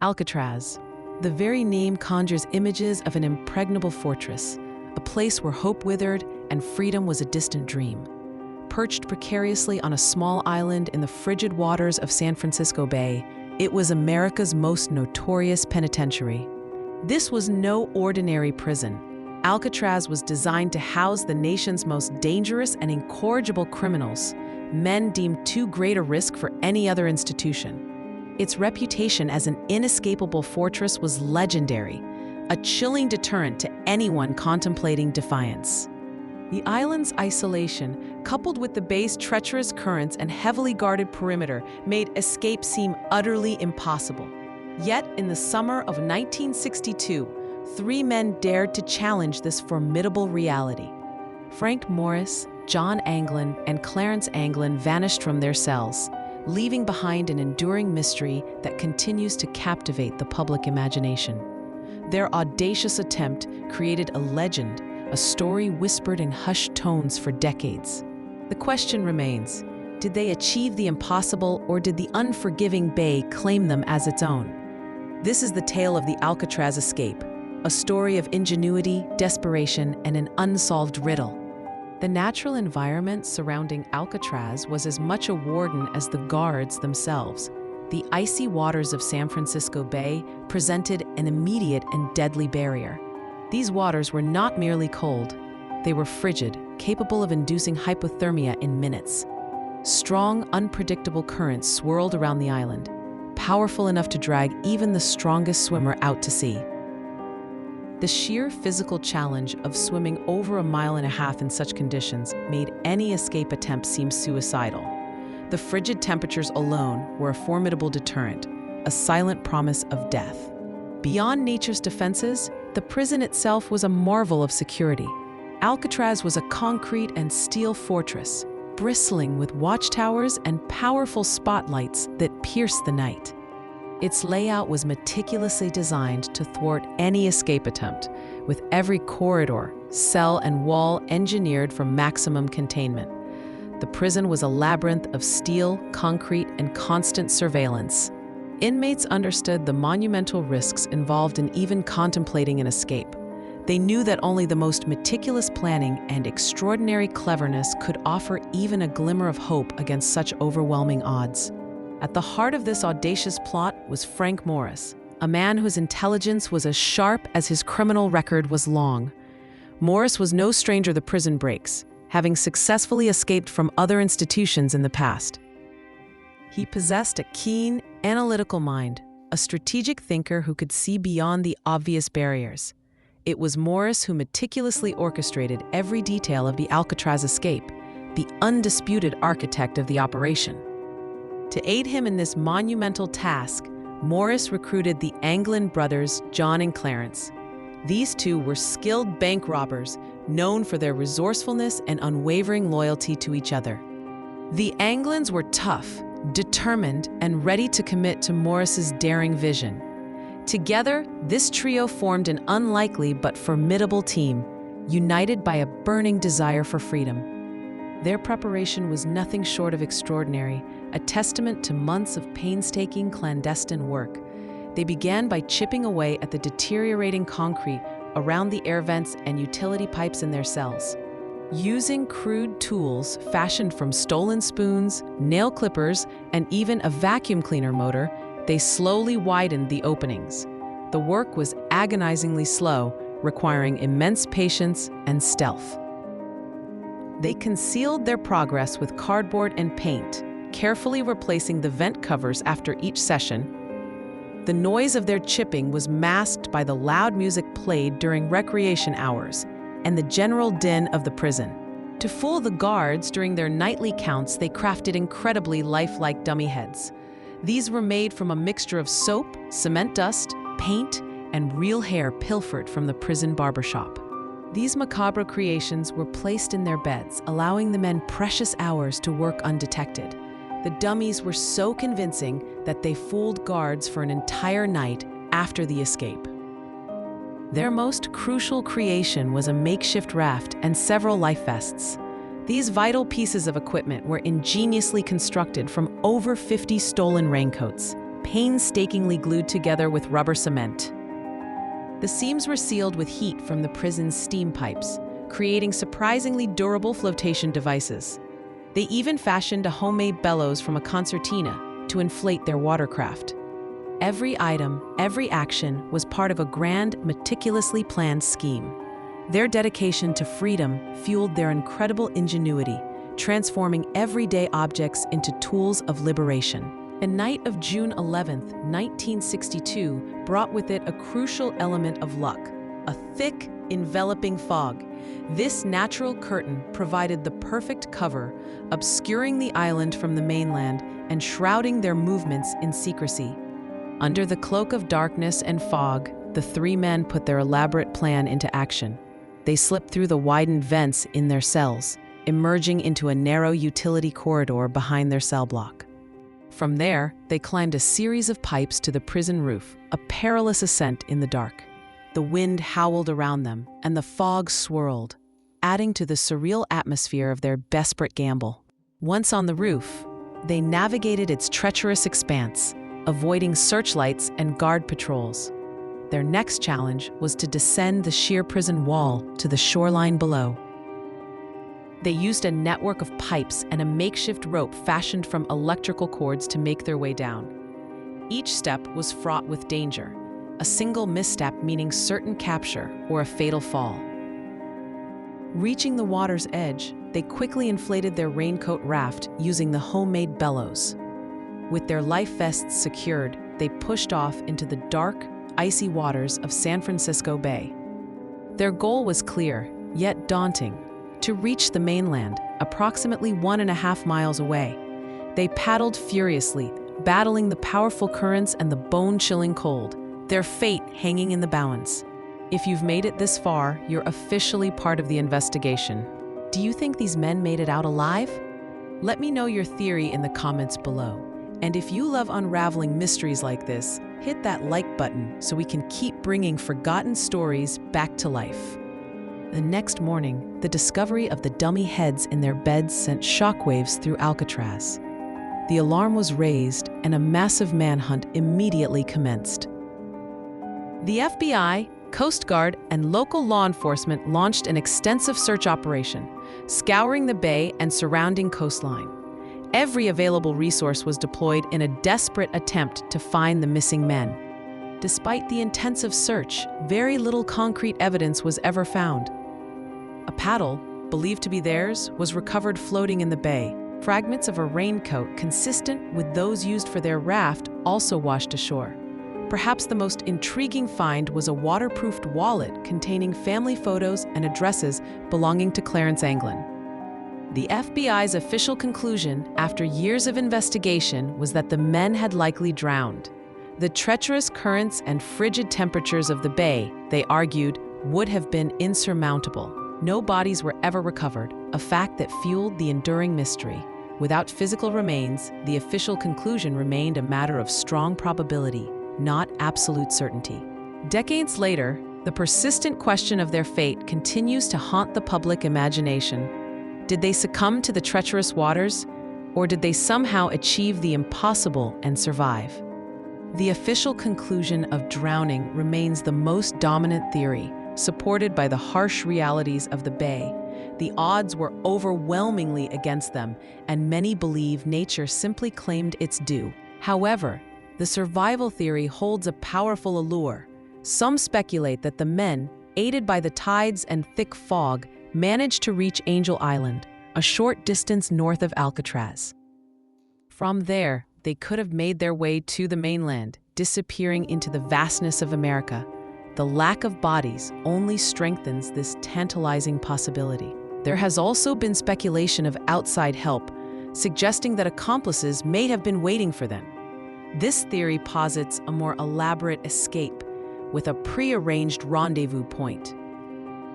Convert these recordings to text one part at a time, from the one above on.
Alcatraz. The very name conjures images of an impregnable fortress, a place where hope withered and freedom was a distant dream. Perched precariously on a small island in the frigid waters of San Francisco Bay, it was America's most notorious penitentiary. This was no ordinary prison. Alcatraz was designed to house the nation's most dangerous and incorrigible criminals, men deemed too great a risk for any other institution. Its reputation as an inescapable fortress was legendary, a chilling deterrent to anyone contemplating defiance. The island's isolation, coupled with the bay's treacherous currents and heavily guarded perimeter, made escape seem utterly impossible. Yet, in the summer of 1962, 3 men dared to challenge this formidable reality. Frank Morris, John Anglin, and Clarence Anglin vanished from their cells, leaving behind an enduring mystery that continues to captivate the public imagination. Their audacious attempt created a legend, a story whispered in hushed tones for decades. The question remains, did they achieve the impossible, or did the unforgiving Bay claim them as its own? This is the tale of the Alcatraz escape, a story of ingenuity, desperation, and an unsolved riddle. The natural environment surrounding Alcatraz was as much a warden as the guards themselves. The icy waters of San Francisco Bay presented an immediate and deadly barrier. These waters were not merely cold, they were frigid, capable of inducing hypothermia in minutes. Strong, unpredictable currents swirled around the island, powerful enough to drag even the strongest swimmer out to sea. The sheer physical challenge of swimming over 1.5 miles in such conditions made any escape attempt seem suicidal. The frigid temperatures alone were a formidable deterrent, a silent promise of death. Beyond nature's defenses, the prison itself was a marvel of security. Alcatraz was a concrete and steel fortress, bristling with watchtowers and powerful spotlights that pierced the night. Its layout was meticulously designed to thwart any escape attempt, with every corridor, cell, and wall engineered for maximum containment. The prison was a labyrinth of steel, concrete, and constant surveillance. Inmates understood the monumental risks involved in even contemplating an escape. They knew that only the most meticulous planning and extraordinary cleverness could offer even a glimmer of hope against such overwhelming odds. At the heart of this audacious plot was Frank Morris, a man whose intelligence was as sharp as his criminal record was long. Morris was no stranger to prison breaks, having successfully escaped from other institutions in the past. He possessed a keen, analytical mind, a strategic thinker who could see beyond the obvious barriers. It was Morris who meticulously orchestrated every detail of the Alcatraz escape, the undisputed architect of the operation. To aid him in this monumental task, Morris recruited the Anglin brothers, John and Clarence. These two were skilled bank robbers, known for their resourcefulness and unwavering loyalty to each other. The Anglins were tough, determined, and ready to commit to Morris's daring vision. Together, this trio formed an unlikely but formidable team, united by a burning desire for freedom. Their preparation was nothing short of extraordinary, a testament to months of painstaking clandestine work. They began by chipping away at the deteriorating concrete around the air vents and utility pipes in their cells. Using crude tools fashioned from stolen spoons, nail clippers, and even a vacuum cleaner motor, they slowly widened the openings. The work was agonizingly slow, requiring immense patience and stealth. They concealed their progress with cardboard and paint, carefully replacing the vent covers after each session. The noise of their chipping was masked by the loud music played during recreation hours and the general din of the prison. To fool the guards during their nightly counts, they crafted incredibly lifelike dummy heads. These were made from a mixture of soap, cement dust, paint, and real hair pilfered from the prison barbershop. These macabre creations were placed in their beds, allowing the men precious hours to work undetected. The dummies were so convincing that they fooled guards for an entire night after the escape. Their most crucial creation was a makeshift raft and several life vests. These vital pieces of equipment were ingeniously constructed from over 50 stolen raincoats, painstakingly glued together with rubber cement. The seams were sealed with heat from the prison's steam pipes, creating surprisingly durable flotation devices. They even fashioned a homemade bellows from a concertina to inflate their watercraft. Every item, every action was part of a grand, meticulously planned scheme. Their dedication to freedom fueled their incredible ingenuity, transforming everyday objects into tools of liberation. A night of June 11, 1962, brought with it a crucial element of luck: a thick, enveloping fog. This natural curtain provided the perfect cover, obscuring the island from the mainland and shrouding their movements in secrecy. Under the cloak of darkness and fog, the three men put their elaborate plan into action. They slipped through the widened vents in their cells, emerging into a narrow utility corridor behind their cell block. From there, they climbed a series of pipes to the prison roof, a perilous ascent in the dark. The wind howled around them, and the fog swirled, adding to the surreal atmosphere of their desperate gamble. Once on the roof, they navigated its treacherous expanse, avoiding searchlights and guard patrols. Their next challenge was to descend the sheer prison wall to the shoreline below. They used a network of pipes and a makeshift rope fashioned from electrical cords to make their way down. Each step was fraught with danger, a single misstep meaning certain capture or a fatal fall. Reaching the water's edge, they quickly inflated their raincoat raft using the homemade bellows. With their life vests secured, they pushed off into the dark, icy waters of San Francisco Bay. Their goal was clear, yet daunting: to reach the mainland, approximately 1.5 miles away. They paddled furiously, battling the powerful currents and the bone-chilling cold, their fate hanging in the balance. If you've made it this far, you're officially part of the investigation. Do you think these men made it out alive? Let me know your theory in the comments below. And if you love unraveling mysteries like this, hit that like button so we can keep bringing forgotten stories back to life. The next morning, the discovery of the dummy heads in their beds sent shockwaves through Alcatraz. The alarm was raised, and a massive manhunt immediately commenced. The FBI, Coast Guard, and local law enforcement launched an extensive search operation, scouring the bay and surrounding coastline. Every available resource was deployed in a desperate attempt to find the missing men. Despite the intensive search, very little concrete evidence was ever found. A paddle, believed to be theirs, was recovered floating in the bay. Fragments of a raincoat consistent with those used for their raft also washed ashore. Perhaps the most intriguing find was a waterproofed wallet containing family photos and addresses belonging to Clarence Anglin. The FBI's official conclusion, after years of investigation, was that the men had likely drowned. The treacherous currents and frigid temperatures of the bay, they argued, would have been insurmountable. No bodies were ever recovered, a fact that fueled the enduring mystery. Without physical remains, the official conclusion remained a matter of strong probability, not absolute certainty. Decades later, the persistent question of their fate continues to haunt the public imagination. Did they succumb to the treacherous waters, or did they somehow achieve the impossible and survive? The official conclusion of drowning remains the most dominant theory, supported by the harsh realities of the bay. The odds were overwhelmingly against them, and many believe nature simply claimed its due. However, the survival theory holds a powerful allure. Some speculate that the men, aided by the tides and thick fog, managed to reach Angel Island, a short distance north of Alcatraz. From there, they could have made their way to the mainland, disappearing into the vastness of America. The lack of bodies only strengthens this tantalizing possibility. There has also been speculation of outside help, suggesting that accomplices may have been waiting for them. This theory posits a more elaborate escape, with a prearranged rendezvous point.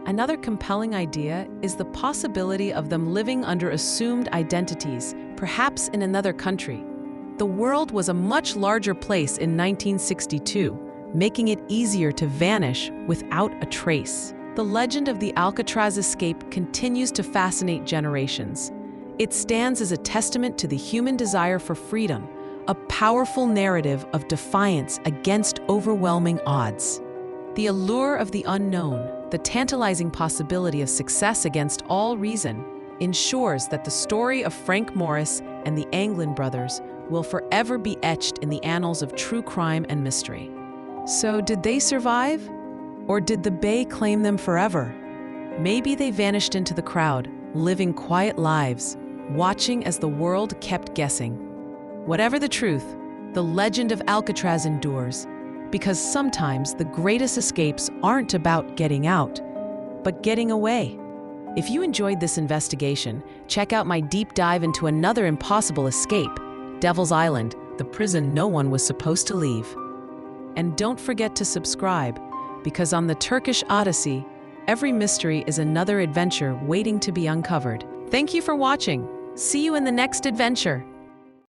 Another compelling idea is the possibility of them living under assumed identities, perhaps in another country. The world was a much larger place in 1962, making it easier to vanish without a trace. The legend of the Alcatraz escape continues to fascinate generations. It stands as a testament to the human desire for freedom, a powerful narrative of defiance against overwhelming odds. The allure of the unknown, the tantalizing possibility of success against all reason, ensures that the story of Frank Morris and the Anglin brothers will forever be etched in the annals of true crime and mystery. So, did they survive? Or did the Bay claim them forever? Maybe they vanished into the crowd, living quiet lives, watching as the world kept guessing. Whatever the truth, the legend of Alcatraz endures, because sometimes the greatest escapes aren't about getting out, but getting away. If you enjoyed this investigation, check out my deep dive into another impossible escape, Devil's Island, the prison no one was supposed to leave. And don't forget to subscribe, because on the Turkish Odyssey, every mystery is another adventure waiting to be uncovered. Thank you for watching. See you in the next adventure.